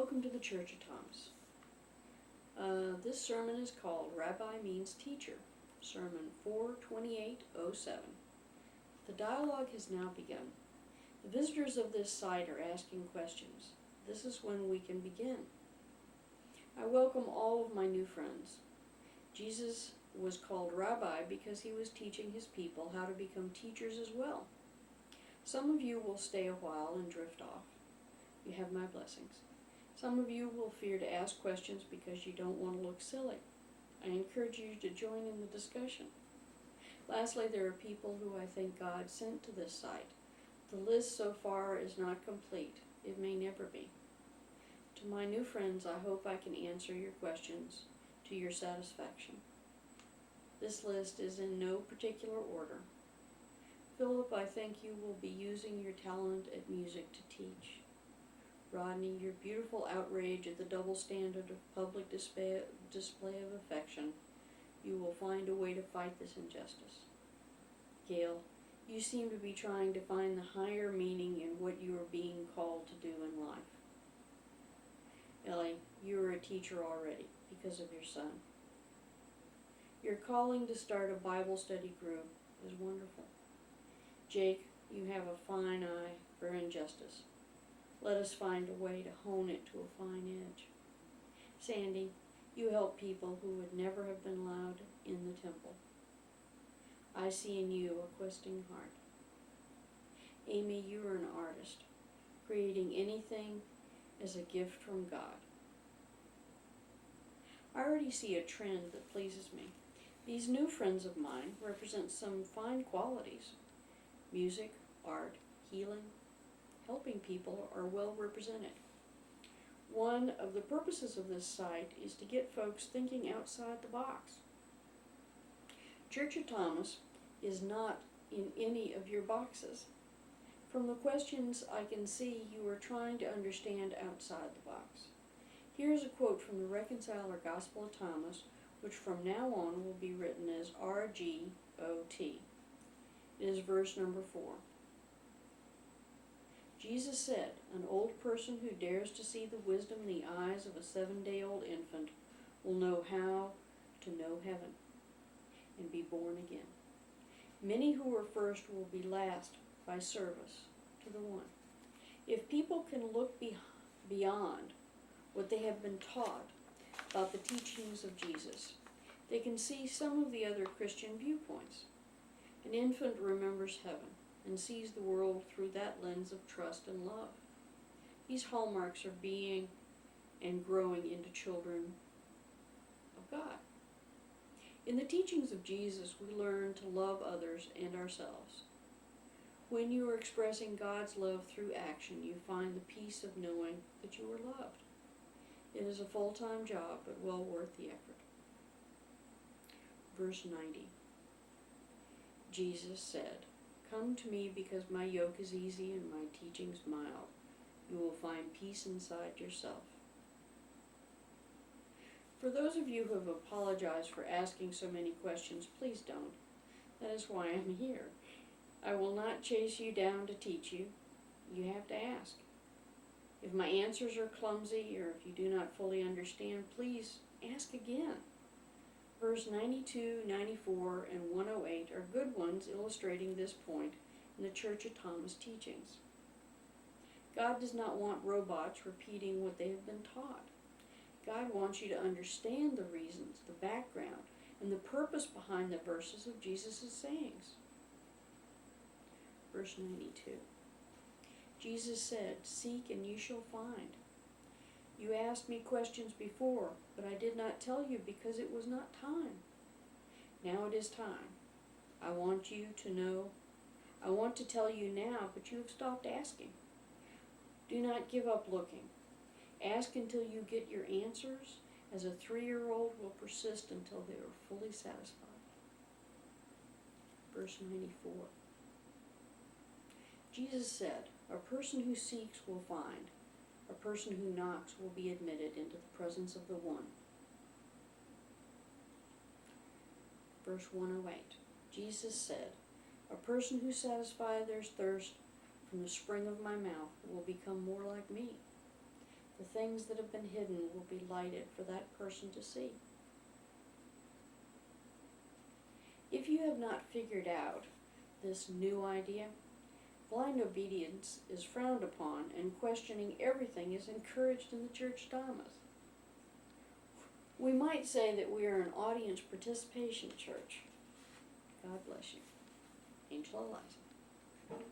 Welcome to the Church of Thomas. This sermon is called Rabbi Means Teacher, Sermon 42807. The dialogue has now begun. The visitors of this site are asking questions. This is when we can begin. I welcome all of my new friends. Jesus was called Rabbi because he was teaching his people how to become teachers as well. Some of you will stay a while and drift off. You have my blessings. Some of you will fear to ask questions because you don't want to look silly. I encourage you to join in the discussion. Lastly, there are people who I think God sent to this site. The list so far is not complete. It may never be. To my new friends, I hope I can answer your questions to your satisfaction. This list is in no particular order. Philip, I think you will be using your talent at music to teach. Rodney, your beautiful outrage at the double standard of public display of affection, you will find a way to fight this injustice. Gail, you seem to be trying to find the higher meaning in what you are being called to do in life. Ellie, you are a teacher already because of your son. Your calling to start a Bible study group is wonderful. Jake, you have a fine eye for injustice. Let us find a way to hone it to a fine edge. Sandy, you help people who would never have been allowed in the temple. I see in you a questing heart. Amy, you are an artist, creating anything as a gift from God. I already see a trend that pleases me. These new friends of mine represent some fine qualities. Music, art, healing, helping people are well represented. One of the purposes of this site is to get folks thinking outside the box. Church of Thomas is not in any of your boxes. From the questions I can see you are trying to understand outside the box. Here's a quote from the Reconciler Gospel of Thomas, which from now on will be written as RGOT. It is verse number 4. Jesus said, an old person who dares to see the wisdom in the eyes of a 7-day-old infant will know how to know heaven and be born again. Many who are first will be last by service to the one. If people can look beyond what they have been taught about the teachings of Jesus, they can see some of the other Christian viewpoints. An infant remembers heaven and sees the world through that lens of trust and love. These hallmarks are being and growing into children of God. In the teachings of Jesus, we learn to love others and ourselves. When you are expressing God's love through action, you find the peace of knowing that you are loved. It is a full-time job, but well worth the effort. Verse 90. Jesus said, come to me because my yoke is easy and my teachings mild. You will find peace inside yourself. For those of you who have apologized for asking so many questions, please don't. That is why I'm here. I will not chase you down to teach you. You have to ask. If my answers are clumsy or if you do not fully understand, please ask again. Verse 92, 94, and 108 are good ones illustrating this point in the Church of Thomas teachings. God does not want robots repeating what they have been taught. God wants you to understand the reasons, the background, and the purpose behind the verses of Jesus' sayings. Verse 92. Jesus said, seek and you shall find. You asked me questions before, but I did not tell you because it was not time. Now it is time. I want to tell you now, but you have stopped asking. Do not give up looking. Ask until you get your answers, as a 3-year-old will persist until they are fully satisfied. Verse 94. Jesus said, a person who seeks will find. A person who knocks will be admitted into the presence of the One. Verse 108. Jesus said, a person who satisfies their thirst from the spring of my mouth will become more like me. The things that have been hidden will be lighted for that person to see. If you have not figured out this new idea, blind obedience is frowned upon and questioning everything is encouraged in the church dogmas. We might say that we are an audience participation church. God bless you. Angela Eliza.